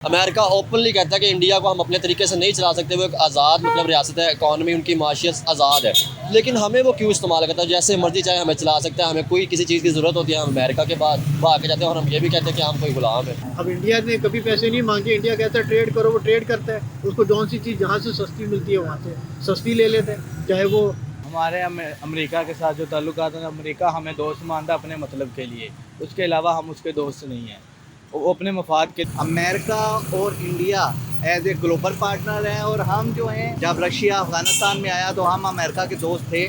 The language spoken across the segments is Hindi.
अमेरिका ओपनली कहता है कि इंडिया को हम अपने तरीके से नहीं चला सकते, वो एक आज़ाद मतलब रियासत है, इकॉनमी उनकी माशियत आज़ाद है, लेकिन हमें वो क्यों इस्तेमाल करता है? जैसे मर्जी चाहे हमें चला सकता है, हमें कोई किसी चीज़ की ज़रूरत होती है हम अमेरिका के बाद भाग के जाते हैं और हम ये भी कहते हैं कि हम कोई गुलाम है। अब इंडिया ने कभी पैसे नहीं मांगे, इंडिया कहता है ट्रेड करो, वो ट्रेड करता है, उसको जौन सी चीज़ जहाँ से सस्ती मिलती है वहाँ से सस्ती ले लेते हैं, चाहे वो हमारे अमेरिका के साथ जो ताल्लुकात हैं, अमेरिका हमें दोस्त मानता है अपने मतलब के लिए, उसके अलावा हम उसके दोस्त नहीं हैं, वो अपने मफाद के। अमेरिका और India as a global partner हैं और हम जो हैं, जब रशिया अफ़गानिस्तान में आया तो हम अमेरिका के दोस्त थे।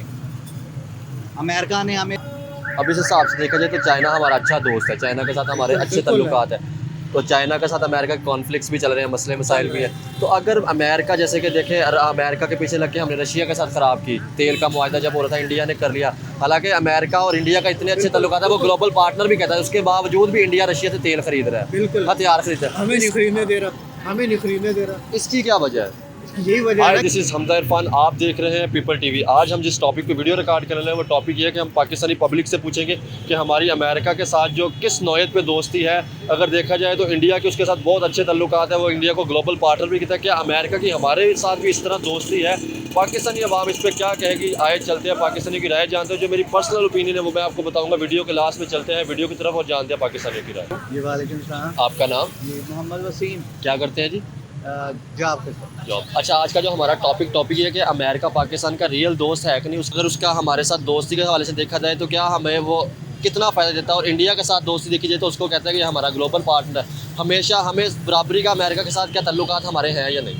अमेरिका ने हमें अब इस हिसाब से देखा जाए तो चाइना हमारा अच्छा दोस्त है, चाइना के साथ हमारे अच्छे ताल्लुकात हैं, तो चाइना के साथ अमेरिका के कॉन्फ्लिक्ट्स भी चल रहे हैं, मसले मसाइल भी हैं। तो अगर अमेरिका जैसे कि देखें, अमेरिका के पीछे लग के हमने रशिया के साथ ख़राब की, तेल का मुआहदा जब हो रहा था इंडिया ने कर लिया, हालांकि अमेरिका और इंडिया का इतने अच्छे ताल्लुकात है, वो ग्लोबल पार्टनर भी कहता है, उसके बावजूद भी इंडिया रशिया से तेल खरीद रहा है, बिल्कुल हथियार खरीद रहा है। हमें नहीं खरीदने दे रहा, हमें नहीं खरीदने दे रहा। इसकी क्या वजह है? यही वजह हाय, है। दिस इज़ हमजा इरफान, आप देख रहे हैं पीपल टीवी। आज हम जिस टॉपिक पे वीडियो रिकॉर्ड कर रहे हैं वो टॉपिक ये है कि हम पाकिस्तानी पब्लिक से पूछेंगे कि हमारी अमेरिका के साथ जो किस नौयत पे दोस्ती है। अगर देखा जाए तो इंडिया के उसके साथ बहुत अच्छे ताल्लुकात है, वो इंडिया को ग्लोबल पार्टनर भी कहता है, क्या अमेरिका की हमारे साथ भी इस तरह दोस्ती है? पाकिस्तानी अवाम इस पर क्या कहेगी, आए चलते हैं पाकिस्तानी की राय जानते हैं। जो मेरी पर्सनल ओपिनियन है वो मैं आपको बताऊँगा वीडियो के लास्ट में। चलते हैं वीडियो की तरफ और जानते हैं पाकिस्तानियों की राय। जी वालेकुम सलाम। आपका नाम? जी मोहम्मद वसीम। क्या करते हैं जी? जॉब करते। जॉब। अच्छा, आज का जो हमारा टॉपिक ये है कि अमेरिका पाकिस्तान का रियल दोस्त है कि नहीं। अगर उसका हमारे साथ दोस्ती के हवाले से देखा जाए तो क्या हमें वो कितना फ़ायदा देता है, और इंडिया के साथ दोस्ती देखी जाए तो उसको कहता है कि हमारा ग्लोबल पार्टनर है, हमेशा हमें बराबरी का अमेरिका के साथ क्या ताल्लुकात हमारे हैं या नहीं?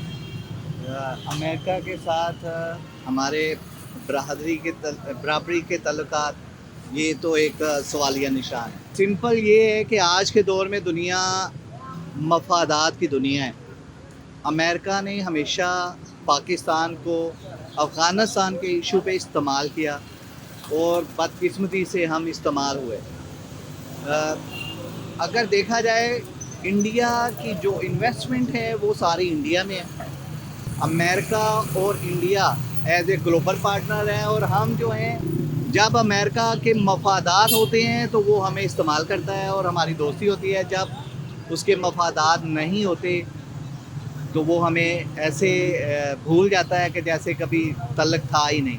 अमेरिका के साथ हमारे बराबरी के ताल्लुकात, ये तो एक सवालिया निशान है। सिंपल ये है कि आज के दौर में दुनिया मफादात की दुनिया है। अमेरिका ने हमेशा पाकिस्तान को अफ़गानिस्तान के इशू पे इस्तेमाल किया और बदकिस्मती से हम इस्तेमाल हुए। अगर देखा जाए, इंडिया की जो इन्वेस्टमेंट है वो सारी इंडिया में है। अमेरिका और India as a global partner हैं और हम जो हैं, जब अमेरिका के मफादात होते हैं तो वो हमें इस्तेमाल करता है और हमारी दोस्ती होती है। जब उसके मफादात नहीं होते तो वो हमें ऐसे भूल जाता है कि जैसे कभी तल्लक था ही नहीं।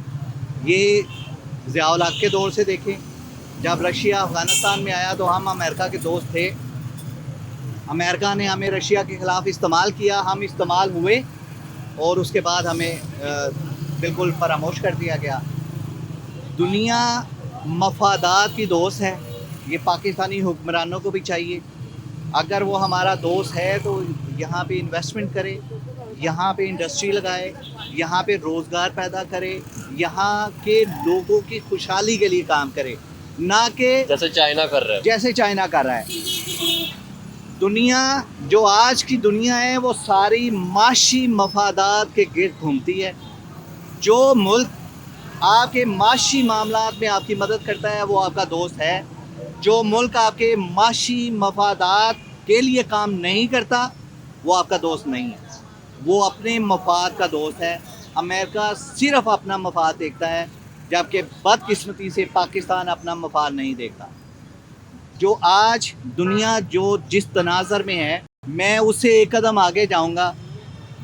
ये ज़िया-उल हक़ के दौर से देखें, जब रशिया अफ़गानिस्तान में आया तो हम अमेरिका के दोस्त थे। अमेरिका ने हमें रशिया के ख़िलाफ़ इस्तेमाल किया, हम इस्तेमाल हुए और उसके बाद हमें बिल्कुल फरामोश कर दिया गया। दुनिया मफादात की दोस्त है, ये पाकिस्तानी हुक्मरानों को भी चाहिए। अगर वो हमारा दोस्त है तो यहाँ पे इन्वेस्टमेंट करे, यहाँ पे इंडस्ट्री लगाए, यहाँ पे रोज़गार पैदा करे, यहाँ के लोगों की खुशहाली के लिए काम करे, ना कि जैसे चाइना कर रहा है। जैसे चाइना कर रहा है। दुनिया जो आज की दुनिया है वो सारी माशी मफादात के गिर्द घूमती है। जो मुल्क आपके माशी मामलात में आपकी मदद करता है वो आपका दोस्त है। जो मुल्क आपके माशी मफादात के लिए काम नहीं करता वो आपका दोस्त नहीं है, वो अपने मफाद का दोस्त है। अमेरिका सिर्फ अपना मफाद देखता है, जबकि बदकिस्मती से पाकिस्तान अपना मफाद नहीं देखता। जो आज दुनिया जो जिस तनाज़र में है, मैं उससे एक कदम आगे जाऊंगा।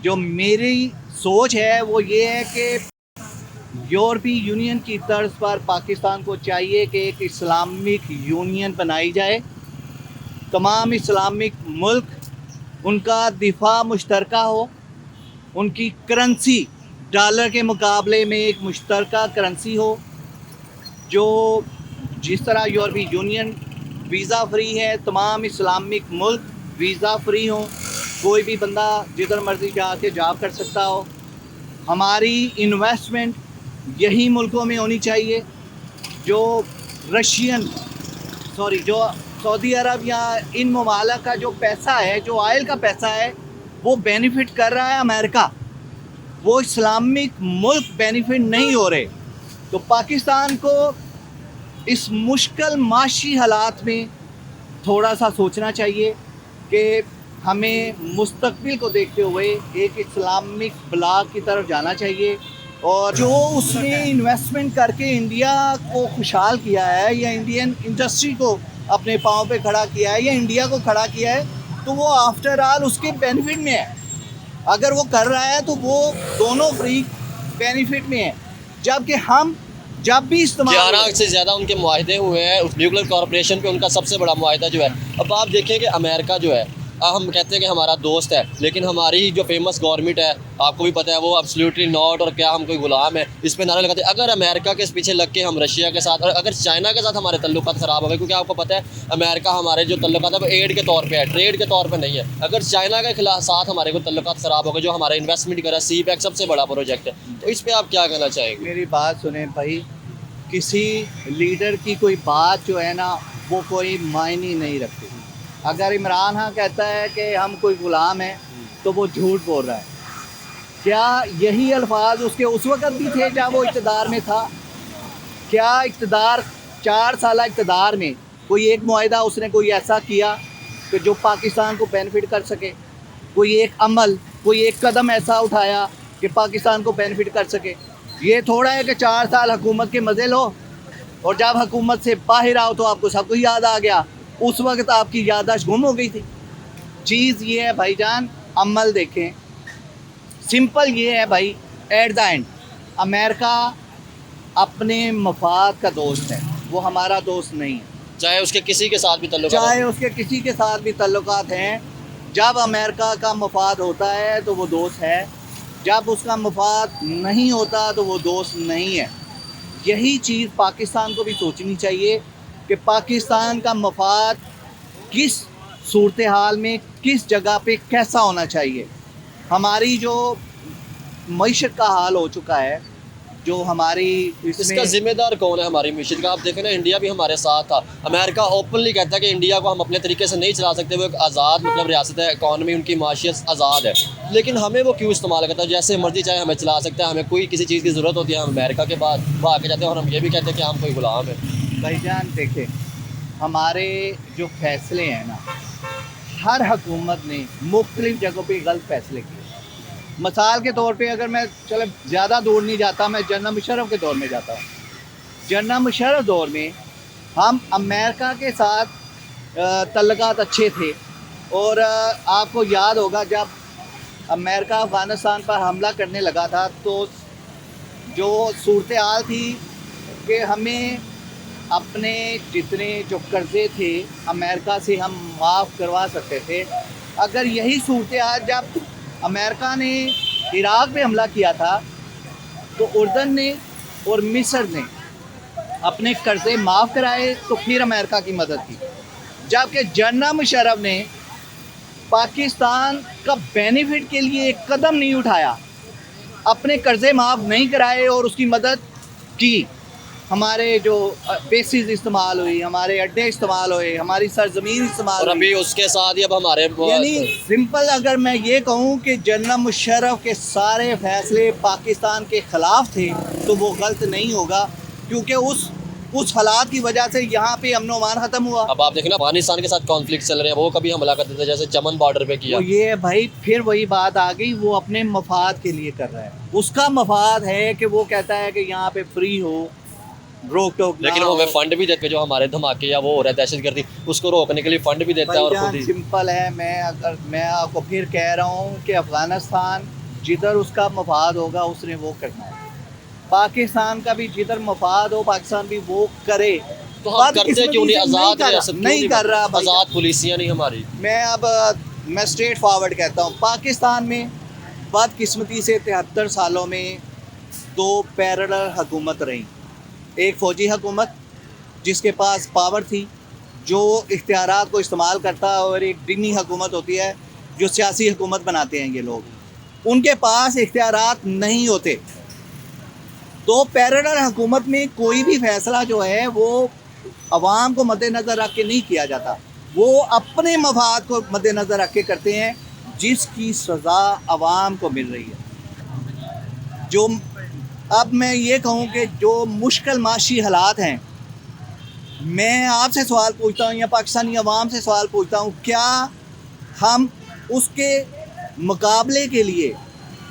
जो मेरी सोच है वो ये है कि यूरोपीय यूनियन की तर्ज पर पाकिस्तान को चाहिए कि एक इस्लामिक यूनियन बनाई जाए। तमाम इस्लामिक मुल्क उनका दिफा मुश्तरका हो, उनकी करेंसी डॉलर के मुकाबले में एक मुश्तरका करेंसी हो। जो जिस तरह यूरोपीय यूनियन वीज़ा फ्री है, तमाम इस्लामिक मुल्क वीज़ा फ्री हों, कोई भी बंदा जिधर मर्ज़ी जाके जॉब कर सकता हो। हमारी इन्वेस्टमेंट यही मुल्कों में होनी चाहिए। जो जो सऊदी अरब या इन ममालिक का जो पैसा है, जो ऑयल का पैसा है, वो बेनिफिट कर रहा है अमेरिका, वो इस्लामिक मुल्क बेनिफिट नहीं हो रहे। तो पाकिस्तान को इस मुश्किल माशी हालात में थोड़ा सा सोचना चाहिए कि हमें मुस्तकबिल को देखते हुए एक इस्लामिक ब्लॉक की तरफ जाना चाहिए। और जो उसने इन्वेस्टमेंट करके इंडिया को खुशहाल किया है या इंडियन इंडस्ट्री को अपने पाँव पे खड़ा किया है या इंडिया को खड़ा किया है, तो वो आफ्टर ऑल उसके बेनिफिट में है। अगर वो कर रहा है तो वो दोनों फ्री बेनिफिट में है। जबकि हम जब भी इस्तेमाल 11 से ज़्यादा उनके मुआहदे हुए हैं उस न्यूक्लियर कॉरपोरेशन पे, उनका सबसे बड़ा मुआहदा जो है। अब आप देखें कि अमेरिका जो है, हम कहते हैं कि हमारा दोस्त है, लेकिन हमारी जो फेमस गवर्नमेंट है, आपको भी पता है, वो एब्सोल्युटली नॉट और क्या हम कोई गुलाम है इस पे नारे लगाते हैं। अगर अमेरिका के पीछे लग के हम रशिया के साथ और अगर चाइना के साथ हमारे तल्लुकात ख़राब हो गए, क्योंकि आपको पता है अमेरिका हमारे जो तल्लुकात है वो एड के तौर पर है, ट्रेड के तौर पर नहीं है। अगर चाइना के खिलाफ साथ हमारे को तल्लुकात ख़राब हो गए, जो हमारा इन्वेस्टमेंट करा, CPEC सबसे बड़ा प्रोजेक्ट है, तो इस पर आप क्या कहना चाहेंगे? मेरी बात सुने भाई, किसी लीडर की कोई बात जो है ना वो कोई मायने नहीं रखती। अगर इमरान खान कहता है कि हम कोई गुलाम हैं तो वो झूठ बोल रहा है। क्या यही अल्फाज उसके उस वक़्त भी थे जब वो इक़्तिदार में था? क्या इक़्तिदार 4 साल इक़्तिदार में कोई एक मुआहदा उसने कोई ऐसा किया कि जो पाकिस्तान को बेनिफिट कर सके? कोई एक अमल, कोई एक कदम ऐसा उठाया कि पाकिस्तान को बेनिफिट कर सके? ये थोड़ा है कि 4 साल हुकूमत के मज़े लो और जब हुकूमत से बाहर आओ तो आपको सब कुछ याद आ गया। उस वक्त आपकी याददाश्त गुम हो गई थी। चीज़ ये है भाईजान, अमल देखें। सिंपल ये है भाई, एट द एंड अमेरिका अपने मफाद का दोस्त है, वो हमारा दोस्त नहीं है। चाहे उसके किसी के साथ भी चाहे उसके किसी के साथ भी ताल्लुकात हैं, जब अमेरिका का मफाद होता है तो वो दोस्त है, जब उसका मफाद नहीं होता तो वो दोस्त नहीं है। यही चीज़ पाकिस्तान को भी सोचनी चाहिए कि पाकिस्तान का मफाद किस सूरत हाल में, किस जगह पे कैसा होना चाहिए। हमारी जो मईशत का हाल हो चुका है, जो हमारी इसका जिम्मेदार कौन है हमारी मीशत का? आप देखें ना, इंडिया भी हमारे साथ था। अमेरिका ओपनली कहता है कि इंडिया को हम अपने तरीके से नहीं चला सकते, वो एक आज़ाद मतलब रियासत है, इकॉनमी उनकी माशियत आज़ाद है, लेकिन हमें वो क्यों इस्तेमाल करता है? जैसे मर्जी चाहे हमें चला सकता है, हमें कोई किसी चीज़ की ज़रूरत होती है, हम अमेरिका के बाद वो आके जाते हैं और हम ये भी कहते हैं कि हम कोई गुलाम है। भाईजान देखें, हमारे जो फैसले हैं ना, हर हुकूमत ने मुख्तलिफ जगहों पे गलत फैसले किए। मिसाल के तौर पे अगर मैं चलो ज़्यादा दूर नहीं जाता, मैं जनरल मुशर्रफ के दौर में जाता हूँ। जनरल मुशर्रफ दौर में हम अमेरिका के साथ तल्लुकात अच्छे थे और आपको याद होगा जब अमेरिका अफ़गानिस्तान पर हमला करने लगा था तो जो सूरत हाल थी कि हमें अपने जितने जो कर्ज़े थे अमेरिका से हम माफ़ करवा सकते थे। अगर यही सूरत हाल जब अमेरिका ने इराक़ पे हमला किया था तो उर्दन ने और मिस्र ने अपने कर्ज़े माफ़ कराए तो फिर अमेरिका की मदद की, जबकि जनरल मुशर्रफ ने पाकिस्तान का बेनिफिट के लिए एक कदम नहीं उठाया, अपने कर्ज़े माफ़ नहीं कराए और उसकी मदद की। हमारे जो बेसिस इस्तेमाल हुई, हमारे अड्डे इस्तेमाल हुए, हमारी सरजमीन इस्तेमाल और अभी उसके साथ ही अब हमारे यानी सिंपल अगर मैं ये कहूँ कि जनरल मुशर्रफ के सारे फैसले पाकिस्तान के ख़िलाफ़ थे तो वो गलत नहीं होगा, क्योंकि उस हालात की वजह से यहाँ पे अमन अमान ख़त्म हुआ। अब आप देखें ना, अफगानिस्तान के साथ कॉन्फ्लिक्ट चल रहे हैं, वो कभी हमला करते थे, जैसे चमन बॉर्डर पे किया। तो ये भाई फिर वही बात आ गई, वो अपने मफाद के लिए कर रहा है। उसका मफाद है कि वो कहता है कि यहाँ पे फ्री हो, रोक टोक, लेकिन वो हमें फंड भी देते, जो हमारे धमाके या वो हो रहा है दहशतगर्दी, उसको रोकने के लिए फंड भी देता है। और खुद ही सिंपल है, मैं आपको फिर कह रहा हूँ कि अफ़गानिस्तान जिधर उसका मफाद होगा उसने वो करना है। पाकिस्तान का भी जिधर मफाद हो पाकिस्तान भी वो करे। तो हम करते क्यों नहीं? आज़ाद नहीं कर रहा, आज़ाद पुलिसियाँ नहीं हमारी। मैं स्ट्रेट फॉरवर्ड कहता हूँ, पाकिस्तान में बदकिस्मती से 73 सालों में 2 पैरेलल हुकूमत रही। एक फ़ौजी हुकूमत जिसके पास पावर थी, जो इख्तियारात को इस्तेमाल करता है, और एक डिनी हुकूमत होती है जो सियासी हुकूमत बनाते हैं ये लोग, उनके पास इख्तियारात नहीं होते। तो पैरेलल हुकूमत में कोई भी फ़ैसला जो है वो अवाम को मद्देनज़र रख के नहीं किया जाता, वो अपने मफाद को मद्देनज़र रख के करते हैं, जिसकी सज़ा अवाम को मिल रही है। जो अब मैं ये कहूँ कि जो मुश्किल माशी हालात हैं, मैं आपसे सवाल पूछता हूँ या पाकिस्तानी अवाम से सवाल पूछता हूँ, क्या हम उसके मुकाबले के लिए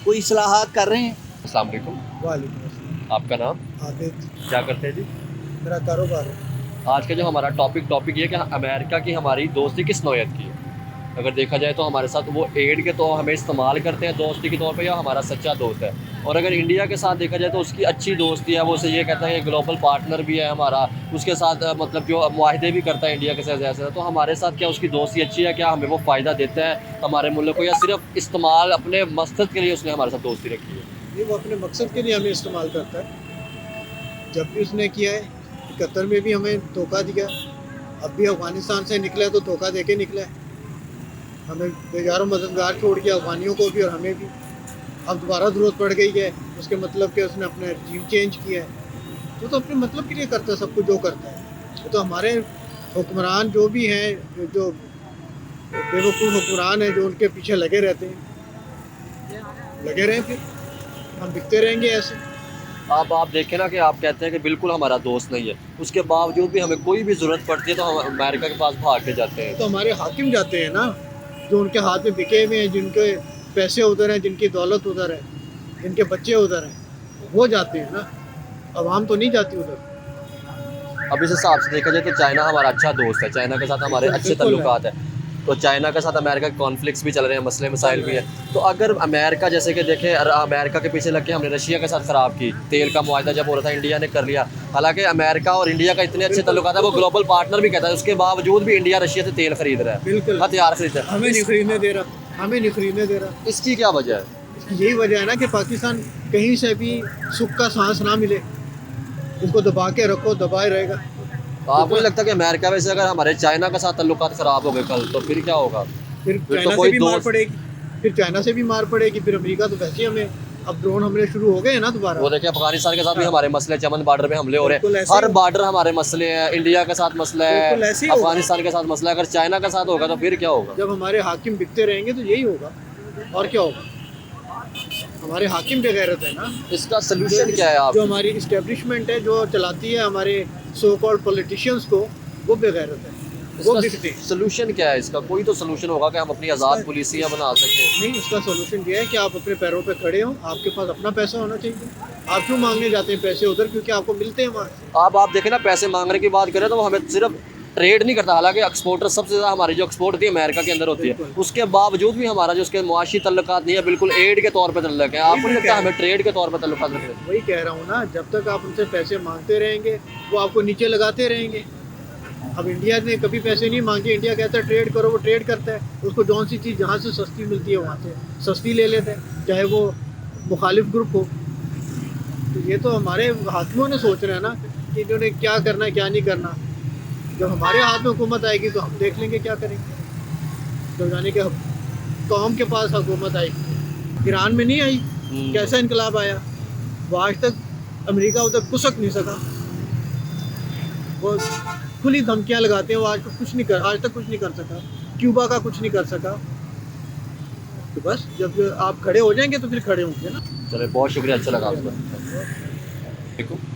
कोई इस्लाहात कर रहे हैं? अस्सलाम वालेकुम। वालेकुम अस्सलाम। आपका नाम? आबिद। क्या करते हैं जी? मेरा कारोबार है। आज का जो हमारा टॉपिक ये है कि अमेरिका की हमारी दोस्ती किस नौयत की है। अगर देखा जाए तो हमारे साथ वो एड के तो हमें इस्तेमाल करते हैं दोस्ती के तौर पे, या हमारा सच्चा दोस्त है। और अगर इंडिया के साथ देखा जाए तो उसकी अच्छी दोस्ती है, वो उसे ये कहता है कि ग्लोबल पार्टनर भी है हमारा, उसके साथ मतलब जो मुआहदे भी करता है इंडिया के साथ ऐसा। तो हमारे साथ क्या उसकी दोस्ती अच्छी है, क्या हमें वो फ़ायदा देता है हमारे मुल्क को, या सिर्फ इस्तेमाल अपने मकसद के लिए उसने हमारे साथ दोस्ती रखी है? ये वो अपने मकसद के लिए हमें इस्तेमाल करता है। जब भी उसने किया है, 71 में भी हमें धोखा दिया, अब भी अफ़गानिस्तान से निकला है तो धोखा दे के निकला है। हमें बेजारों मददगार छोड़ दिया, अफ़गानियों को भी और हमें भी। अब दोबारा ज़रूरत पड़ गई है, उसके मतलब कि उसने अपना regime चेंज किया है। तो अपने मतलब के लिए करता है सब कुछ जो करता है। तो हमारे हुक्मरान जो भी हैं, जो बेवकूफ़ हुक्मरान हैं, जो उनके पीछे लगे रहते हैं, लगे रहें, फिर हम बिकते रहेंगे ऐसे। अब आप देखें ना कि आप कहते हैं कि बिल्कुल हमारा दोस्त नहीं है, उसके बावजूद भी हमें कोई भी ज़रूरत पड़ती है तो हम अमेरिका के पास भाग के जाते हैं। तो हमारे हाकिम जाते हैं ना, जो उनके हाथ में बिके हुए हैं, जिनके पैसे उधर हैं, जिनकी दौलत उधर है, जिनके बच्चे उधर हैं, वो जाते हैं ना। अवाम तो नहीं जाती उधर। अब इस हिसाब से देखा जाए तो चाइना हमारा अच्छा दोस्त है, चाइना के साथ हमारे अच्छे बिल्कुल है। ताल्लुकात हैं। तो चाइना के साथ अमेरिका के कॉन्फ्लिक्ट्स भी चल रहे हैं, मसले मसाइल भी हैं। तो अगर अमेरिका जैसे कि देखें, अमेरिका के पीछे लग के हमने रशिया के साथ ख़राब की, तेल का मुआहदा जब हो रहा था इंडिया ने कर लिया। हालांकि अमेरिका और इंडिया का इतने अच्छे ताल्लुकात है, वो ग्लोबल पार्टनर भी कहता है, उसके बावजूद भी इंडिया रशिया से तेल खरीद रहा है, बिल्कुल हथियार खरीद रहा है। हमें नहीं खरीदने दे रहा, हमें नहीं खरीदने दे रहा। इसकी क्या वजह है? इसकी यही वजह है ना कि पाकिस्तान कहीं से भी सुख का सांस ना मिले, इसको दबा के रखो, दबाए रहेगा। तो आपको नहीं लगता कि अमेरिका वैसे अगर हमारे चाइना के साथ ताल्लुकात ख़राब हो गए कल, तो फिर क्या होगा? फिर तो चाइना कोई से भी मार दोस्त- पड़ेगी, फिर चाइना से भी मार पड़ेगी, फिर अमेरिका तो वैसे ही हमें अब ड्रोन हमले शुरू हो गए हैं ना दोबारा। वो देखिए अफगानिस्तान के साथ भी हमारे मसले, चमन बॉर्डर पे हमले हो रहे बिल्कुल हैं, ऐसे हर ही- बॉर्डर हमारे मसले हैं, इंडिया के साथ मसला है, बिल्कुल ऐसे ही होगा। अफगानिस्तान के साथ मसला है। अगर चाइना के साथ होगा तो फिर क्या होगा? जब हमारे हाकिम बिकते रहेंगे तो यही होगा, और क्या होगा। हमारे हाकिम बेगैरत है ना। इसका सोल्यूशन क्या है आप? जो हमारी इस्टेब्लिशमेंट है, जो चलाती है हमारे सो कॉल्ड पॉलिटिशियंस को, वो बेगैरत है, वो बिकते हैं। सोल्यूशन क्या है इसका? कोई तो सोल्यूशन होगा कि हम अपनी आज़ाद पुलिसिया बना सकें। नहीं, इसका सोल्यूशन ये है कि आप अपने पैरों पे खड़े हो, आपके पास अपना पैसा होना चाहिए। आप क्यों मांगने जाते हैं पैसे उधर? क्योंकि आपको मिलते हैं वहाँ। आप देखें ना, पैसे मांगने की बात करें तो वो हमें सिर्फ ट्रेड नहीं करता, हालांकि एक्सपोर्टर सबसे ज़्यादा हमारी जो एक्सपोर्ट होती है अमेरिका के अंदर होती है, बिल्कुल। उसके बावजूद भी हमारा जो उसके मुआशी तल्लुकात नहीं है, बिल्कुल एड के तौर पर तल्लुक है। आपको नहीं लगता हमें ट्रेड के तौर पर तल्लुकात रखते हैं? वही कह रहा हूँ ना, जब तक आप उनसे पैसे मांगते रहेंगे वो आपको नीचे लगाते रहेंगे। अब इंडिया ने कभी पैसे नहीं मांगे, इंडिया कहता है ट्रेड करो, वो ट्रेड करता है। उसको जौन सी चीज़ जहाँ से सस्ती मिलती है वहाँ से सस्ती ले लेते हैं, चाहे वो मुखालिफ ग्रुप हो। तो ये तो हमारे हाकिमों ने सोच रहे हैं ना कि इन्होंने क्या करना है क्या नहीं करना। जब हमारे हाथ में हुकूमत आएगी तो हम देख लेंगे क्या करेंगे। जब जाने के कौम के पास हुकूमत आएगी, ईरान में नहीं आई, कैसा इनकलाब आया, वो आज तक अमेरिका उधर घुसक नहीं सका। वो खुली धमकियां लगाते हैं, वो आज तक कुछ नहीं कर सका। क्यूबा का कुछ नहीं कर सका। तो बस जब आप खड़े हो जाएंगे तो फिर खड़े होंगे ना। चले, बहुत शुक्रिया, अच्छा लगा आपका।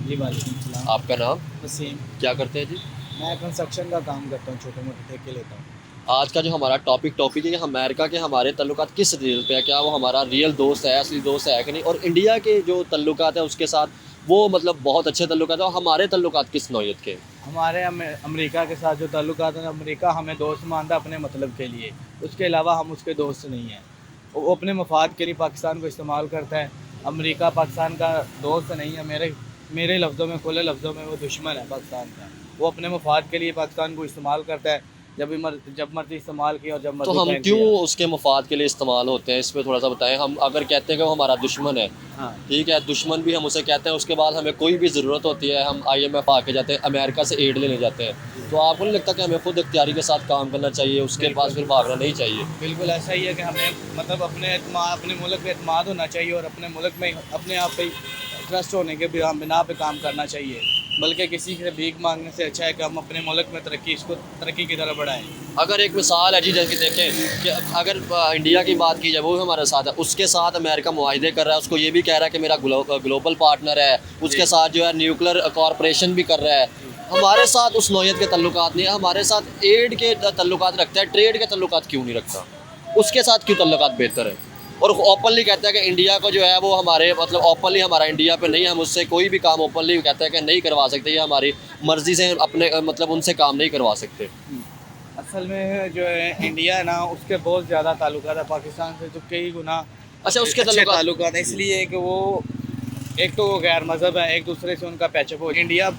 जी वालेकुम सलाम। आपका नाम? वसीम। क्या करते हैं जी? मैं कंस्ट्रक्शन का काम करता हूँ, छोटे मोटे ठेके लेता हूँ। आज का जो हमारा टॉपिक है कि अमेरिका के हमारे तल्लुकात किस रीज़न पे है, क्या वो हमारा रियल दोस्त है, असली दोस्त है कि नहीं, और इंडिया के जो तल्लुकात है उसके साथ वो मतलब बहुत अच्छे तल्लुकात है, और हमारे तल्लुकात किस नौयत के? हमारे अमेरिका के साथ जो ताल्लुकात हैं, अमेरिका हमें दोस्त मानता है अपने मतलब के लिए, उसके अलावा हम उसके दोस्त नहीं हैं। वो अपने मफाद के लिए पाकिस्तान को इस्तेमाल करता है। अमेरिका पाकिस्तान का दोस्त नहीं है, मेरे लफ्ज़ों में, खुले लफ्ज़ों में वो दुश्मन है पाकिस्तान का। वो अपने मफाद के लिए पाकिस्तान को इस्तेमाल करता है, जब मर्जी इस्तेमाल किया और जब तो मर्जी हम फेंक क्यों दिया। उसके मफाद के लिए इस्तेमाल होते हैं, इस पर थोड़ा सा बताएं। हम अगर कहते हैं कि वो हमारा दुश्मन है, हाँ, ठीक है, दुश्मन भी हम उसे कहते हैं, उसके बाद हमें कोई भी ज़रूरत होती है हम IMF आके जाते हैं, अमेरिका से एड लेने जाते हैं। तो आपको नहीं लगता कि हमें खुद इख्तियारी के साथ काम करना चाहिए, उसके पास फिर भागना नहीं चाहिए? बिल्कुल ऐसा ही है कि हमें मतलब अपने मुल्क पे एतमाद होना चाहिए और अपने मुल्क में अपने आप पे ट्रस्ट होने के बिना पे काम करना चाहिए, बल्कि किसी से भीख मांगने से अच्छा है कि हम अपने मुल्क में तरक्की की तरफ बढ़ाएं। अगर एक मिसाल है जी, जैसे देखें कि अगर इंडिया की बात की जाए, वो भी हमारे साथ है, उसके साथ अमेरिका मुआहदे कर रहा है, उसको ये भी कह रहा है कि मेरा ग्लोबल पार्टनर है, उसके साथ जो है न्यूक्लियर कॉरपोरेशन भी कर रहा है। हमारे साथ उस नौयत के तल्लुकात नहीं है, हमारे साथ एड के तल्लुकात रखता है, ट्रेड के तल्लुकात क्यों नहीं रखता? उसके साथ क्यों तल्लुकात बेहतर है? और ओपनली कहता है कि इंडिया को जो है वो हमारे मतलब ओपनली हमारा इंडिया पे नहीं, हम उससे कोई भी काम ओपनली कहता है कि नहीं करवा सकते, ये हमारी मर्ज़ी से अपने मतलब उनसे काम नहीं करवा सकते। असल में जो है इंडिया है ना, उसके बहुत ज़्यादा ताल्लुकात है पाकिस्तान से, तो कई गुना अच्छा, उसके अच्छे ताल्लुकात ताल्लुकात है, इसलिए कि वो एक तो वो गैर मज़हब है, एक दूसरे से उनका पैचअप हो। इंडिया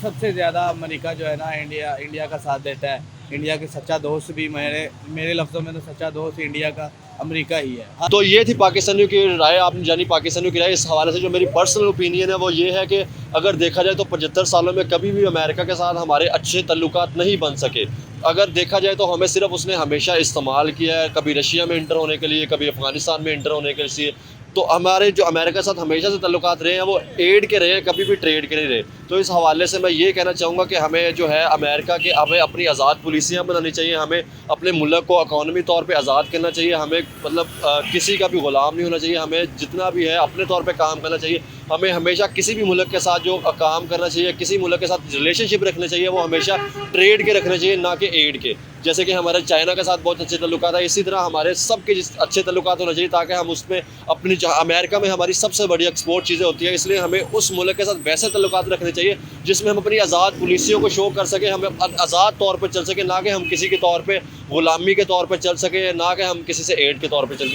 सबसे ज़्यादा अमेरिका जो है ना, इंडिया का साथ देता है। इंडिया के सच्चा दोस्त भी मेरे लफ्ज़ों में तो सच्चा दोस्त इंडिया का अमेरिका ही है। तो ये थी पाकिस्तानियों की राय, आपने जानी पाकिस्तानियों की राय। इस हवाले से जो मेरी पर्सनल ओपिनियन है वो ये है कि अगर देखा जाए तो 75 सालों में कभी भी अमेरिका के साथ हमारे अच्छे तल्लुकात नहीं बन सके। अगर देखा जाए तो हमें सिर्फ उसने हमेशा इस्तेमाल किया है, कभी रशिया में इंटर होने के लिए, कभी अफ़गानिस्तान में इंटर होने के लिए। तो हमारे जो अमेरिका के साथ हमेशा से तल्लुकात रहे हैं वो एड के रहे हैं, कभी भी ट्रेड के नहीं रहे। तो इस हवाले से मैं ये कहना चाहूँगा कि हमें जो है अमेरिका के हमें अपनी आज़ाद पॉलिसियाँ बनानी चाहिए, हमें अपने मुल्क को इकॉनमी तौर पे आज़ाद करना चाहिए, हमें मतलब किसी का भी ग़ुलाम नहीं होना चाहिए, हमें जितना भी है अपने तौर पे काम करना चाहिए। हमें हमेशा किसी भी मुल्क के साथ जो काम करना चाहिए, किसी मुल्क के साथ रिलेशनशिप रखने चाहिए, वो हमेशा ट्रेड के रखने चाहिए, ना कि एड के। जैसे कि हमारे चाइना के साथ बहुत अच्छे तल्लुकात है, इसी तरह हमारे सबके अच्छे तल्लुकात होने चाहिए, ताकि हम उसमें अपनी अमेरिका में हमारी सबसे बड़ी एक्सपोर्ट चीज़ें होती हैं, इसलिए हमें उस मुल्क के साथ वैसे तल्लुकात रखने चाहिए जिसमें हम अपनी आज़ाद पॉलिसियों को शो कर सकें, हमें आज़ाद तौर पर चल सकें, ना कि हम किसी के तौर पर ग़ुलामी के तौर पर चल सकें, ना कि हम किसी से एड के तौर पर चल